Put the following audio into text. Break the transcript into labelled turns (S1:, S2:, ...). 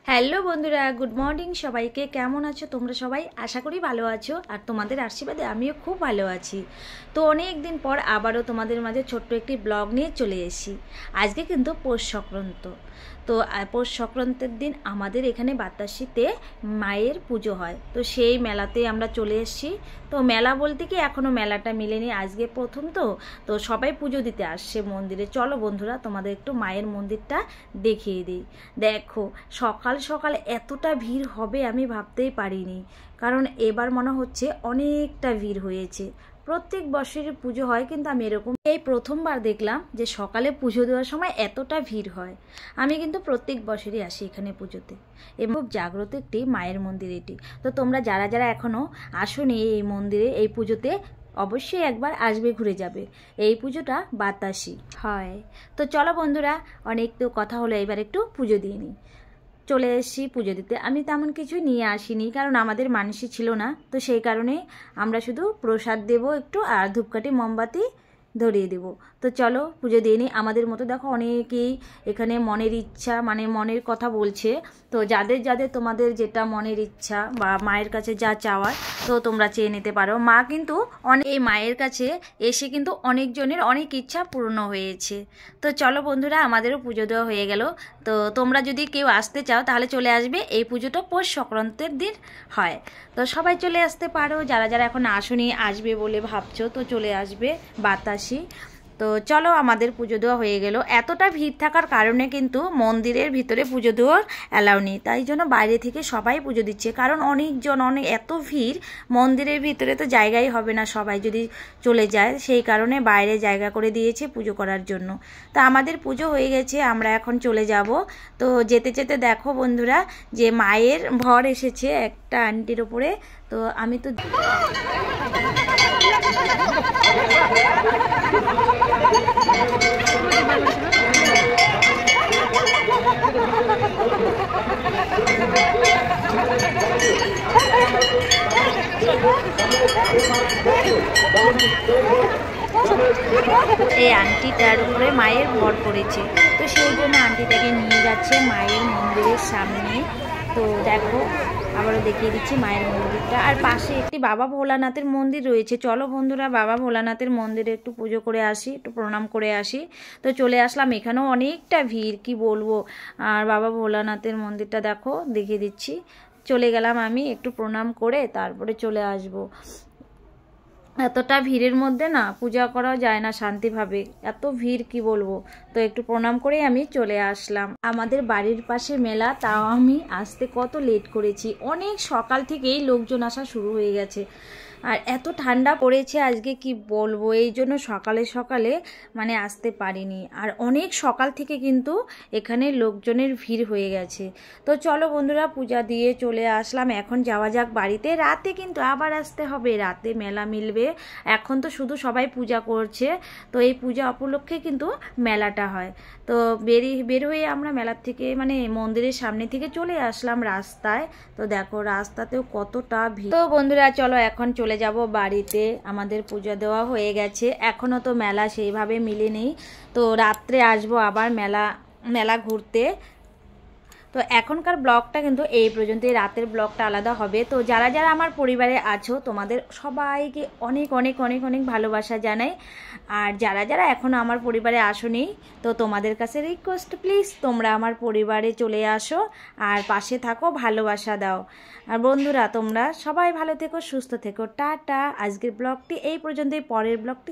S1: Hello বন্ধুরা, good morning সবাইকে। কেমন আছো তোমরা সবাই? আশা করি ভালো আছো, আর তোমাদের আশীর্বাদে আমিও খুব ভালো আছি। তো অনেক দিন পর আবারও তোমাদের মাঝে ছোট্ট একটি ব্লগ নিয়ে চলে এসেছি। আজকে কিন্তু পৌষ সংক্রান্ত। তো পৌষ সংক্রান্তের দিন আমাদের এখানে বাতাসিতে মায়ের পুজো হয়, তো সেই মেলাতে আমরা চলে এসেছি। তো মেলা বলতে কি এখনও মেলাটা মিলেনি, আজকে প্রথম। তো সবাই পুজো দিতে আসছে মন্দিরে। চলো বন্ধুরা, তোমাদের একটু মায়ের মন্দিরটা দেখিয়ে দিই। দেখো, সকাল সকাল এতটা ভিড় হবে আমি ভাবতেই পারিনি, কারণ এবার মনে হচ্ছে অনেকটা ভিড় হয়েছে। প্রত্যেক বছরই পুজো হয়, কিন্তু আমি এরকম এই প্রথমবার দেখলাম যে সকালে পুজো দেওয়ার সময় এতটা ভিড় হয়। আমি কিন্তু প্রত্যেক বছরই আসি এখানে পুজোতে, এবং খুব জাগ্রত একটি মায়ের মন্দির এটি। তো তোমরা যারা যারা এখনও আসোনি এই মন্দিরে এই পুজোতে, অবশ্যই একবার আসবে, ঘুরে যাবে। এই পুজোটা বাতাসি হয়। তো চলো বন্ধুরা, অনেক তো কথা হলো, এবার একটু পুজো দিয়ে নিই। চলে এসেছি পুজো দিতে। আমি তেমন কিছু নিয়ে আসিনি, কারণ আমাদের মানসি ছিল না, তো সেই কারণে আমরা শুধু প্রসাদ দেব একটু, আর ধূপকাঠি মোমবাতি ধরিয়ে দেব। তো চলো পুজো দিয়ে নিই। আমাদের মতো দেখো অনেকেই এখানে মনের ইচ্ছা, মানে মনের কথা বলছে। তো যাদের যাদের তোমাদের যেটা মনের ইচ্ছা বা মায়ের কাছে যা চাওয়ার, তো তোমরা চেয়ে নিতে পারো। মা কিন্তু এই মায়ের কাছে এসে কিন্তু অনেকজনের অনেক ইচ্ছা পূর্ণ হয়েছে। তো চলো বন্ধুরা, আমাদেরও পুজো দেওয়া হয়ে গেল। তো তোমরা যদি কেউ আসতে চাও তাহলে চলে আসবে। এই পুজোটা পৌষ সংক্রান্তের দিন হয়, তো সবাই চলে আসতে পারো। যারা যারা এখন আসনি, আসবে বলে ভাবছো, তো চলে আসবে বাতাসি। তো চলো, আমাদের পুজো দেওয়া হয়ে গেল। এতটা ভিড় থাকার কারণে কিন্তু মন্দিরের ভিতরে পুজো দেওয়ার অ্যালাউ নেই, তাই জন্য বাইরে থেকে সবাই পুজো দিচ্ছে। কারণ অনেকজন, এত ভিড়, মন্দিরের ভিতরে তো জায়গাই হবে না সবাই যদি চলে যায়, সেই কারণে বাইরে জায়গা করে দিয়েছে পুজো করার জন্য। তো আমাদের পুজো হয়ে গেছে, আমরা এখন চলে যাব। তো যেতে যেতে দেখো বন্ধুরা, যে মায়ের ভর এসেছে একটা আন্টির ওপরে। তো আমি তো এই আন্টিটার উপরে মায়ের ভর পড়েছে, তো সেই জন্য আন্টিটাকে নিয়ে যাচ্ছে মায়ের মন্দিরের সামনে। তো দেখো, আবারও দেখিয়ে দিচ্ছি মায়ের মন্দিরটা, আর পাশে একটি বাবা ভোলানাথের মন্দির রয়েছে। চলো বন্ধুরা, বাবা ভোলানাথের মন্দিরে একটু পুজো করে আসি, একটু প্রণাম করে আসি। তো চলে আসলাম, এখানেও অনেকটা ভিড়, কি বলবো। আর বাবা ভোলানাথের মন্দিরটা দেখো, দেখিয়ে দিচ্ছি। চলে গেলাম আমি, একটু প্রণাম করে তারপরে চলে আসব। এতটা ভিড়ের মধ্যে না পূজা করাও যায় না শান্তিভাবে, এত ভিড় কি বলবো। তো একটু প্রণাম করেই আমি চলে আসলাম। আমাদের বাড়ির পাশে মেলা, তাও আমি আসতে কত লেট করেছি। অনেক সকাল থেকেই লোকজন আসা শুরু হয়ে গেছে, আর এত ঠান্ডা পড়েছে আজকে কি বলবো, এই জন্য সকালে সকালে মানে আসতে পারিনি। আর অনেক সকাল থেকে কিন্তু এখানে লোকজনের ভিড় হয়ে গেছে। তো চলো বন্ধুরা, পূজা দিয়ে চলে আসলাম, এখন যাওয়া যাক বাড়িতে। রাতে কিন্তু আবার আসতে হবে, রাতে মেলা মিলবে। এখন তো শুধু সবাই পূজা করছে, তো এই পূজা উপলক্ষে কিন্তু মেলাটা হয়। তো বের হয়ে আমরা মেলার থেকে, মানে মন্দিরের সামনে থেকে চলে আসলাম রাস্তায়। তো দেখো রাস্তাতেও কতটা ভিড়। তো বন্ধুরা চলো, এখন চলে যাব বাড়িতে। আমাদের পূজা দেওয়া হয়ে গেছে, এখনও তো মেলা সেইভাবে মিলেনি। তো রাত্রে আসবো আবার মেলা ঘুরতে। তো এখনকার ব্লগটা কিন্তু এই পর্যন্তই, রাতের ব্লগটা আলাদা হবে। তো যারা যারা আমার পরিবারে আছো, তোমাদের সবাইকে অনেক অনেক অনেক অনেক ভালোবাসা জানাই। আর যারা যারা এখনও আমার পরিবারে আসোনি, তো তোমাদের কাছে রিকোয়েস্ট, প্লিজ তোমরা আমার পরিবারে চলে আসো আর পাশে থাকো, ভালোবাসা দাও। আর বন্ধুরা, তোমরা সবাই ভালো থেকো, সুস্থ থেকো, টাটা। আজকের ব্লগটি এই পর্যন্তই, পরের ব্লগটি